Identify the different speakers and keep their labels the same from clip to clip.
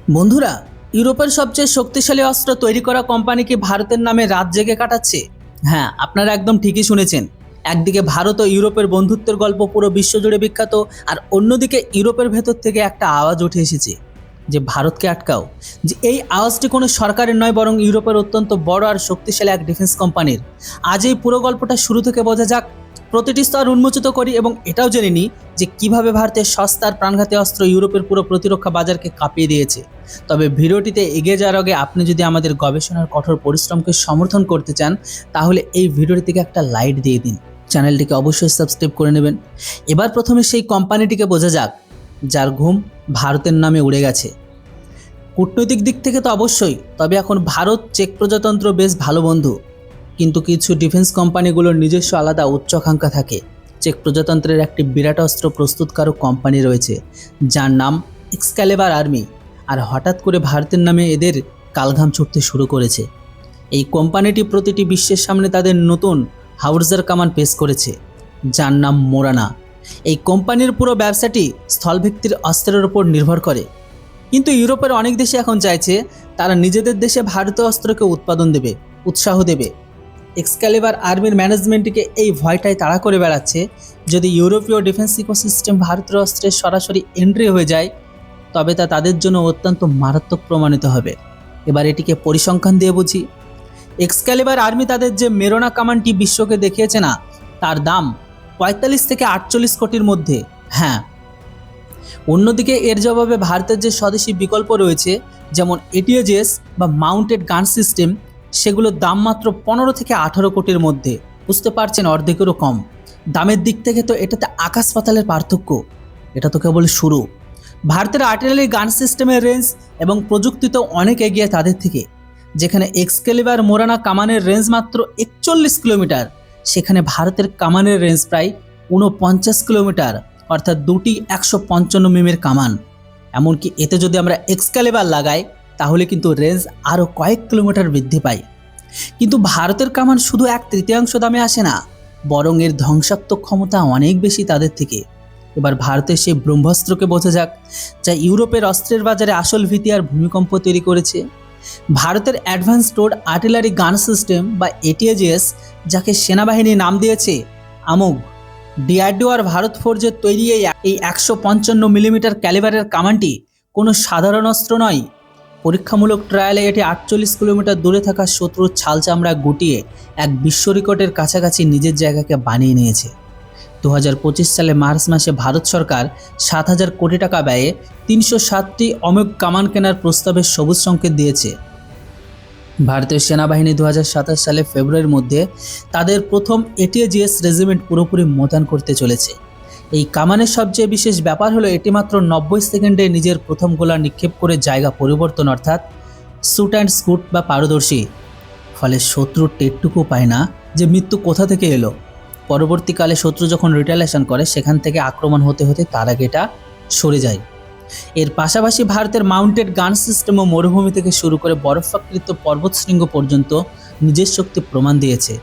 Speaker 1: বন্ধুরা, ইউরোপের সবচেয়ে শক্তিশালী অস্ত্র তৈরি করা কোম্পানি কি ভারতের নামে রাত জেগে কাটাচ্ছে? হ্যাঁ, আপনারা একদম ঠিকই শুনেছেন। একদিকে ভারত ও ইউরোপের বন্ধুত্বের গল্প পুরো বিশ্বজুড়ে বিখ্যাত, আর অন্যদিকে ইউরোপের ভেতর থেকে একটা আওয়াজ উঠে এসেছে যে ভারতকে আটকাও। যে এই আওয়াজটি কোনো সরকারের নয়, বরং ইউরোপের অত্যন্ত বড় আর শক্তিশালী এক ডিফেন্স কোম্পানির। আজ এই পুরো গল্পটা শুরু থেকে বোঝা যাক, প্রতিটি স্তর উন্মোচিত করি এবং এটাও জেনে নিই যে কিভাবে ভারতের সস্তার প্রাণঘাতী অস্ত্র ইউরোপের পুরো প্রতিরক্ষা বাজারকে কাঁপিয়ে দিয়েছে। তবে ভিডিওটিতে এগিয়ে যাওয়ার আগে আপনি যদি আমাদের গবেষণার কঠোর পরিশ্রমকে সমর্থন করতে চান, তাহলে এই ভিডিওটি থেকে একটা লাইক দিয়ে দিন, চ্যানেলটিকে অবশ্যই সাবস্ক্রাইব করে নেবেন। এবার প্রথমে সেই কোম্পানিটিকে বোঝা যাক যার ঘুম ভারতের নামে উড়ে গেছে। কূটনৈতিক দিক থেকে তো অবশ্যই, তবে এখন ভারত চেক প্রজাতন্ত্র বেশ ভালো বন্ধু, কিন্তু কিছু ডিফেন্স কোম্পানিগুলোর নিজস্ব আলাদা উচ্চাকাঙ্ক্ষা থাকে। চেক প্রজাতন্ত্রের একটি বিরাট অস্ত্র প্রস্তুতকারক কোম্পানি রয়েছে যার নাম এক্সক্যালিবার আর্মি, আর হঠাৎ করে ভারতের নামে এদের কালঘাম ছুটতে শুরু করেছে। এই কোম্পানিটি প্রতিটি বিশ্বের সামনে তাদের নতুন হাউজার কামান পেশ করেছে যার নাম মোরানা। এই কোম্পানির পুরো ব্যবসাটি স্থলভিত্তির অস্ত্রের উপর নির্ভর করে, কিন্তু ইউরোপের অনেক দেশে এখন চাইছে তারা নিজেদের দেশে ভারতীয় অস্ত্রকে উৎপাদন দেবে, উৎসাহ দেবে। এক্সক্যালিবার আর্মির ম্যানেজমেন্টকে এই ভয়টাই তাড়া করে বেড়াচ্ছে, যদি ইউরোপীয় ডিফেন্স ইকোসিস্টেম ভারতীয় অস্ত্রের সরাসরি এন্ট্রি হয়ে যায় তবে তা তাদের জন্য অত্যন্ত মারাত্মক প্রমাণিত হবে। এবার এটিকে পরিসংখ্যান দিয়ে বুঝি। এক্সক্যালিবার আর্মি তাদের যে মেরোনা কামানটি বিশ্বকে দেখিয়েছে না, তার দাম ৪৫ থেকে ৪৮ কোটির মধ্যে। হ্যাঁ, অন্যদিকে এর জবাবে ভারতের যে স্বদেশি বিকল্প রয়েছে, যেমন এটিএজিএস বা মাউন্টেড গান সিস্টেম, সেগুলোর দাম মাত্র ১৫ থেকে ১৮ কোটির মধ্যে। বুঝতে পারছেন, অর্ধেকেরও কম। দামের দিক থেকে তো এটাতে আকাশ পাতালের পার্থক্য। এটা তো কেবল শুরু। ভারতের আর্টিলারি গান সিস্টেমের রেঞ্জ এবং প্রযুক্তি তো অনেক এগিয়ে তাদের থেকে। যেখানে এক্সক্যালিবার মোরানা কামানের রেঞ্জ মাত্র ৪১ কিলোমিটার, সেখানে ভারতের কামানের রেঞ্জ প্রায় ৪৯ কিলোমিটার, অর্থাৎ দুটি ১৫৫ মিমের কামান। এমনকি এতে যদি আমরা এক্সক্যালিবার লাগাই তাহলে কিন্তু রেঞ্জ আরও কয়েক কিলোমিটার বৃদ্ধি পায়। কিন্তু ভারতের কামান শুধু ১/৩ দামে আসে না, বরং এর ধ্বংসাত্মক ক্ষমতা অনেক বেশি তাদের থেকে। এবার ভারতের সেই ব্রহ্মাস্ত্রকে বোঝা যাক যা ইউরোপের অস্ত্রের বাজারে আসল ভীতি আর ভূমিকম্প তৈরি করেছে। ভারতের অ্যাডভান্স রোড আর্টিলারি গান সিস্টেম বা এটিএজিএস, যাকে সেনাবাহিনী নাম দিয়েছে আমোঘ। ডিআরডিও আর ভারত ফোর্জের তৈরি এই ১৫৫ মিলিমিটার ক্যালিবারের কামানটি কোনো সাধারণ অস্ত্র নয়। পরীক্ষামূলক ট্রায়ালে এটি ৪৮ কিলোমিটার দূরে থাকা শত্রুর ছাল চামড়া গুটিয়ে এক বিশ্ব রেকর্ডের কাছাকাছি নিজের জায়গাকে বানিয়ে নিয়েছে। ২০২৫ সালে মার্চ মাসে ভারত সরকার ৭,০০০ কোটি টাকা ব্যয়ে ৩০৭টি অমোঘ কামান কেনার প্রস্তাবের সবুজ সংকেত দিয়েছে। ভারতীয় সেনাবাহিনী ২০২৭ সালে ফেব্রুয়ারির মধ্যে তাদের প্রথম এটিএজিএস রেজিমেন্ট পুরোপুরি মোতায়েন করতে চলেছে। এই কামানের সবচেয়ে বিশেষ ব্যাপার হলো এটি মাত্র ৯০ সেকেন্ডে নিজের প্রথম গোলা নিক্ষেপ করে জায়গা পরিবর্তন, অর্থাৎ শুট অ্যান্ড স্কুট বা পারদর্শী। ফলে শত্রুর টেরটুকু পায় না যে মৃত্যু কোথা থেকে এলো। পরবর্তীকালে শত্রু যখন রিটালিয়েশন করে সেখান থেকে আক্রমণ হতে হতে তার আগে এটা সরে যায়। এর পাশাপাশি ভারতের মাউন্টেড গান সিস্টেম ও মরুভূমি থেকে শুরু করে বরফাকৃত পর্বতশৃঙ্গ পর্যন্ত নিজের শক্তি প্রমাণ দিয়েছে।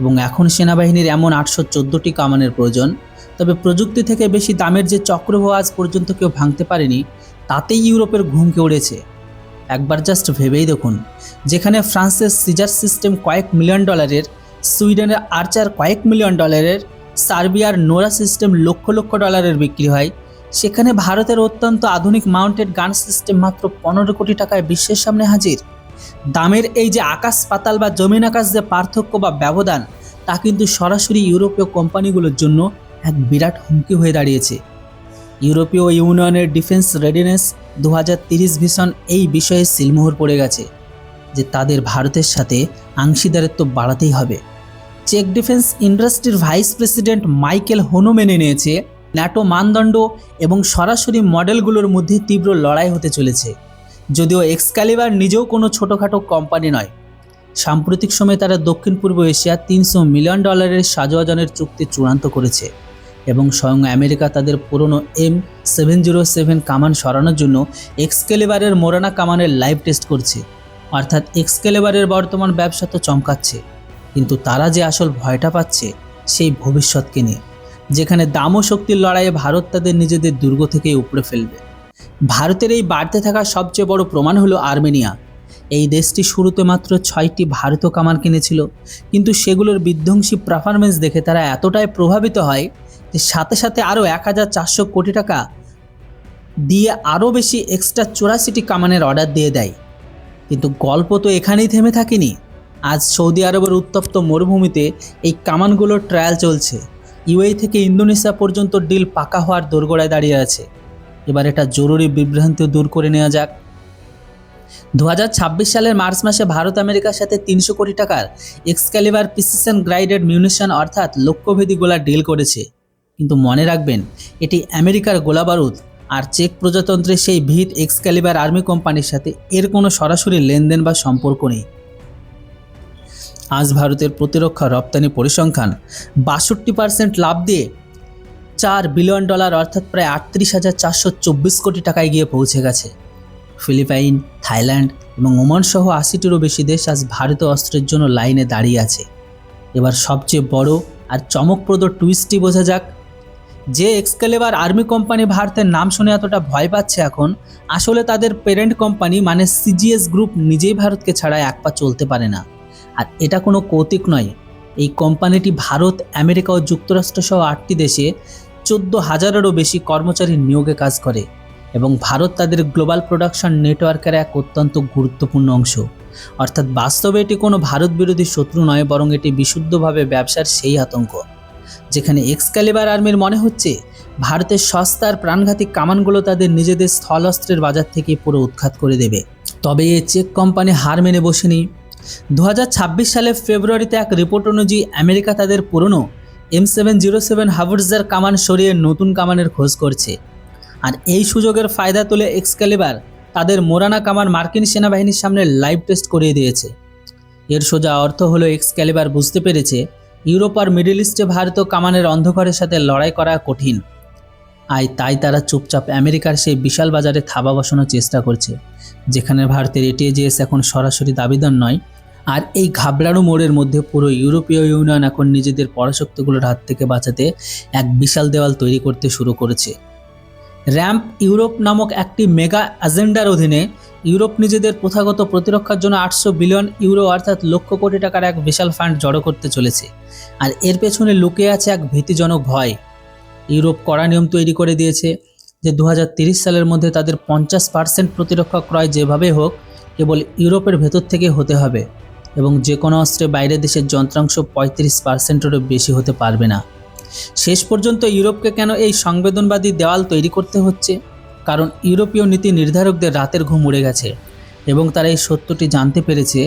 Speaker 1: এবং এখন সেনাবাহিনীর এমন ৮১৪টি কামানের প্রয়োজন। তবে প্রযুক্তি থেকে বেশি দামের যে চক্রবাহ আজ পর্যন্ত কেউ ভাঙতে পারেনি, তাতেই ইউরোপের ঘুমকে উড়েছে। একবার জাস্ট ভেবেই দেখুন, যেখানে ফ্রান্সের সিজার সিস্টেম কয়েক মিলিয়ন ডলারের, সুইডেনের আর্চার কয়েক মিলিয়ন ডলারের, সার্বিয়ার নোরা সিস্টেম লক্ষ লক্ষ ডলারের বিক্রি হয়, সেখানে ভারতের অত্যন্ত আধুনিক মাউন্টেড গান সিস্টেম মাত্র ১৫ কোটি টাকায় বিশ্বের সামনে হাজির। দামের এই যে আকাশ পাতাল বা জমিন আকাশ যে পার্থক্য বা ব্যবধান, তা কিন্তু সরাসরি ইউরোপীয় কোম্পানিগুলোর জন্য এক বিরাট হুমকি হয়ে দাঁড়িয়েছে। ইউরোপীয় ইউনিয়নের ডিফেন্স রেডিনেস ২০৩০ ভিশন এই বিষয়ে সিলমোহর পড়ে গেছে যে তাদের ভারতের সাথে অংশীদারিত্ব বাড়াতেই হবে। চেক ডিফেন্স ইন্ডাস্ট্রির ভাইস প্রেসিডেন্ট মাইকেল হোনো মেনে নিয়েছে ন্যাটো মানদণ্ড এবং সরাসরি মডেলগুলোর মধ্যে তীব্র লড়াই হতে চলেছে। যদিও এক্সক্যালিবার নিজেও কোনো ছোটোখাটো কোম্পানি নয়। সাম্প্রতিক সময়ে তারা দক্ষিণ পূর্ব এশিয়া ৩০০ মিলিয়ন ডলারের সাজোয়াজনের চুক্তি চূড়ান্ত করেছে এবং স্বয়ং আমেরিকা তাদের পুরনো M707 কামান সরানোর জন্য এক্সক্যালিবারের মোরানা কামানের লাইভ টেস্ট করছে। অর্থাৎ এক্সক্যালিবারের বর্তমান ব্যবসা তো চমকাচ্ছে, কিন্তু তারা যে আসল ভয়টা পাচ্ছে সেই ভবিষ্যৎকে নিয়ে, যেখানে দাম ও শক্তির লড়াইয়ে ভারত তাদের নিজেদের দুর্গ থেকে উপড়ে ফেলবে। ভারতের এই বাড়তে থাকা সবচেয়ে বড় প্রমাণ হলো আর্মেনিয়া। এই দেশটি শুরুতে মাত্র 6টি ভারতীয় কামান কিনেছিল, কিন্তু সেগুলোর বিধ্বংসী পারফরমেন্স দেখে তারা এতটাই প্রভাবিত হয় যে সাথে সাথে আরও 1400 কোটি টাকা দিয়ে আরও বেশি এক্সট্রা 84টি কামানের অর্ডার দিয়ে দেয়। কিন্তু গল্প তো এখানেই থেমে থাকেনি। আজ সৌদি আরবের উত্তপ্ত মরুভূমিতে এই কামানগুলোর ট্রায়াল চলছে। ইউএই থেকে ইন্দোনেশিয়া পর্যন্ত ডিল পাকা হওয়ার দোরগোড়ায় দাঁড়িয়ে আছে। এবার এটা জরুরি বিভ্রান্তিও দূর করে নেওয়া যাক। 2026 সালের মার্চ মাসে ভারত আমেরিকার সাথে 300 কোটি টাকার এক্সক্যালিবার প্রিসিশন গাইডেড মিউনিশন অর্থাৎ লক্ষ্যভেদী গোলা ডিল করেছে। কিন্তু মনে রাখবেন, এটি আমেরিকার গোলাবারুদ, আর চেক প্রজাতন্ত্রের সেই ভিট এক্সক্যালিবার আর্মি কোম্পানির সাথে এর কোনো সরাসরি লেনদেন বা সম্পর্ক নেই। আজ ভারতের প্রতিরক্ষা রপ্তানি পরিসংখ্যান 62% লাভ দিয়ে $4 বিলিয়ন অর্থাৎ প্রায় 38,424 কোটি টাকায় গিয়ে পৌঁছে গেছে। ফিলিপাইন, থাইল্যান্ড এবং ওমান সহ 80টিরও বেশি দেশ আজ ভারতীয় অস্ত্রের জন্য লাইনে দাঁড়িয়ে আছে। এবার সবচেয়ে বড় আর চমকপ্রদ টুইস্টটি বোঝা যাক। যে এক্সক্যালিবার আর্মি কোম্পানি ভারতের নাম শুনে এতটা ভয় পাচ্ছে এখন, আসলে তাদের প্যারেন্ট কোম্পানি মানে সিজিএস গ্রুপ নিজেই ভারতকে ছাড়া এক পা চলতে পারে না। আর এটা কোনো কৌতুক নয়। এই কোম্পানিটি ভারত, আমেরিকা ও যুক্তরাষ্ট্র সহ 8টি দেশে 14,000-এরও বেশি কর্মচারী নিয়োগে কাজ করে এবং ভারত তাদের গ্লোবাল প্রোডাকশন নেটওয়ার্কের এক অত্যন্ত গুরুত্বপূর্ণ অংশ। অর্থাৎ বাস্তবে এটি কোনো ভারত বিরোধী শত্রু নয়, বরং এটি বিশুদ্ধভাবে ব্যবসার সেই আতঙ্ক। যেখানে এক্সক্যালিবার আর্মির মনে হচ্ছে ভারতের সস্তার প্রাণঘাতী কামানগুলো তাদের নিজেদের স্থল অস্ত্রের বাজার থেকে পুরো উৎখাত করে দেবে। তবে এই চেক কোম্পানি হার মেনে বসেনি। 2026 সালের ফেব্রুয়ারিতে এক রিপোর্ট অনুযায়ী আমেরিকা তাদের পুরনো M707 হাভার্জার কামান সরিয়ে নতুন কামানের খোঁজ করছে। আর এই সুযোগের ফায়দা তুলে এক্সক্যালিবার তাদের মোরানা কামান মার্কিন সেনাবাহিনীর সামনে লাইভ টেস্ট করিয়ে দিয়েছে। এর সোজা অর্থ হলো এক্সক্যালিবার বুঝতে পেরেছে ইউরোপ আর মিডল ইস্টে ভারতীয় কামানের অন্ধকারের সাথে লড়াই করা কঠিন। তাই তারা চুপচাপ আমেরিকার সেই বিশাল বাজারে থাবা বসানোর চেষ্টা করছে, যেখানে ভারতের এটিএজিএস এখন সরাসরি দাবিদার নয়। আর এই ঘাবড়ানো মোড়ের মধ্যে পুরো ইউরোপীয় ইউনিয়ন এখন নিজেদের পরাশক্তিগুলোর হাত থেকে বাঁচাতে এক বিশাল দেওয়াল তৈরি করতে শুরু করেছে। র্যাম্প ইউরোপ নামক একটি মেগা এজেন্ডার অধীনে ইউরোপ নিজেদের প্রথাগত প্রতিরক্ষার জন্য 800 বিলিয়ন ইউরো অর্থাৎ লক্ষ কোটি টাকার এক বিশাল ফান্ড জড়ো করতে চলেছে। আর এর পেছনে লুকিয়ে আছে এক ভীতিজনক ভয়। ইউরোপ কড়া নিয়ম তৈরি করে দিয়েছে যে 2030 সালের মধ্যে তাদের 50% প্রতিরক্ষা ক্রয় যেভাবে হোক কেবল ইউরোপের ভেতর থেকে হতে হবে এবং যে কোনো অস্ত্রে বাইরের দেশের যন্ত্রাংশ 35%-এরও বেশি হতে পারবে না। শেষ পর্যন্ত ইউরোপকে কেন এই সংবেদনবাদী দেওয়াল তৈরি করতে হচ্ছে? কারণ ইউরোপীয় নীতি নির্ধারকদের রাতের ঘুম উড়ে গেছে এবং তারা এই সত্যটি জানতে পেরেছে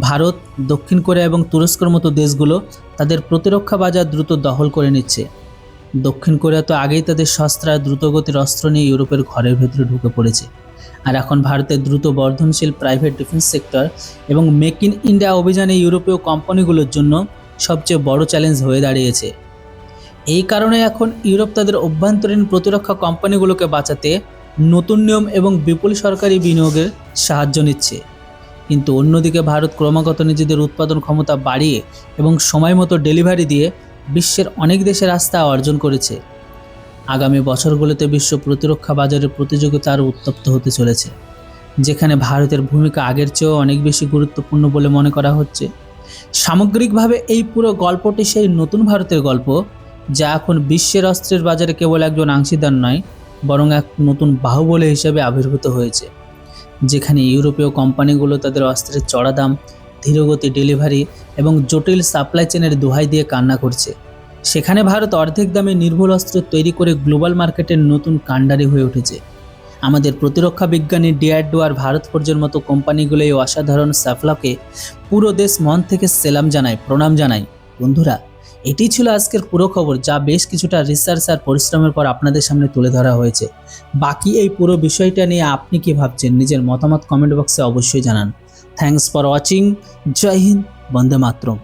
Speaker 1: ভারত, দক্ষিণ কোরিয়া এবং তুরস্কের মতো দেশগুলো তাদের প্রতিরক্ষা বাজার দ্রুত দখল করে নিচ্ছে। দক্ষিণ কোরিয়া তো আগেই তাদের সস্তা দ্রুতগতির অস্ত্র নিয়ে ইউরোপের ঘরের ভেতরে ঢুকে পড়েছে। আর এখন ভারতের দ্রুত বর্ধনশীল প্রাইভেট ডিফেন্স সেক্টর এবং মেক ইন ইন্ডিয়া অভিযানে ইউরোপীয় কোম্পানিগুলোর জন্য সবচেয়ে বড় চ্যালেঞ্জ হয়ে দাঁড়িয়েছে। এই কারণে এখন ইউরোপ তাদের অভ্যন্তরীণ প্রতিরক্ষা কোম্পানিগুলোকে বাঁচাতে নতুন নিয়ম এবং বিপুল সরকারি বিনিয়োগের সাহায্য নিচ্ছে। কিন্তু অন্যদিকে ভারত ক্রমাগত নিজেদের উৎপাদন ক্ষমতা বাড়িয়ে এবং সময় মতো ডেলিভারি দিয়ে বিশ্বের অনেক দেশের আস্থা অর্জন করেছে। আগামী বছরগুলোতে বিশ্ব প্রতিরক্ষা বাজারের প্রতিযোগিতা আরও উত্তপ্ত হতে চলেছে, যেখানে ভারতের ভূমিকা আগের চেয়েও অনেক বেশি গুরুত্বপূর্ণ বলে মনে করা হচ্ছে। সামগ্রিকভাবে এই পুরো গল্পটি সেই নতুন ভারতের গল্প, যা এখন বিশ্বের অস্ত্রের বাজারে কেবল একজন অংশীদার নয়, বরং এক নতুন বাহুবলী হিসেবে আবির্ভূত হয়েছে, যেখানে ইউরোপীয় কোম্পানিগুলো তাদের অস্ত্রের চড়া দাম, ধীরগতি ডেলিভারি এবং জটিল সাপ্লাই চেনের দোহাই দিয়ে কান্না করছে। সেখানে ভারত অর্ধেক দামে নির্ভুল অস্ত্র তৈরি করে গ্লোবাল মার্কেটের নতুন কাণ্ডারি হয়ে উঠেছে। আমাদের প্রতিরক্ষা বিজ্ঞানী ডিআরডিও আর ভারত ফোর্জের মতো কোম্পানিগুলো এই অসাধারণ সাফল্যকে পুরো দেশ মন থেকে সেলাম জানায়, প্রণাম জানায়। বন্ধুরা, এটি ছিল আজকের পুরো খবর, যা বেশ কিছুটা রিসার্চ আর পরিশ্রমের পর আপনাদের সামনে তুলে ধরা হয়েছে। বাকি এই পুরো বিষয়টা নিয়ে আপনি কি ভাবছেন? নিজের মতামত কমেন্ট বক্সে অবশ্যই জানান। Thanks for watching. Jai Hind, Vande Mataram.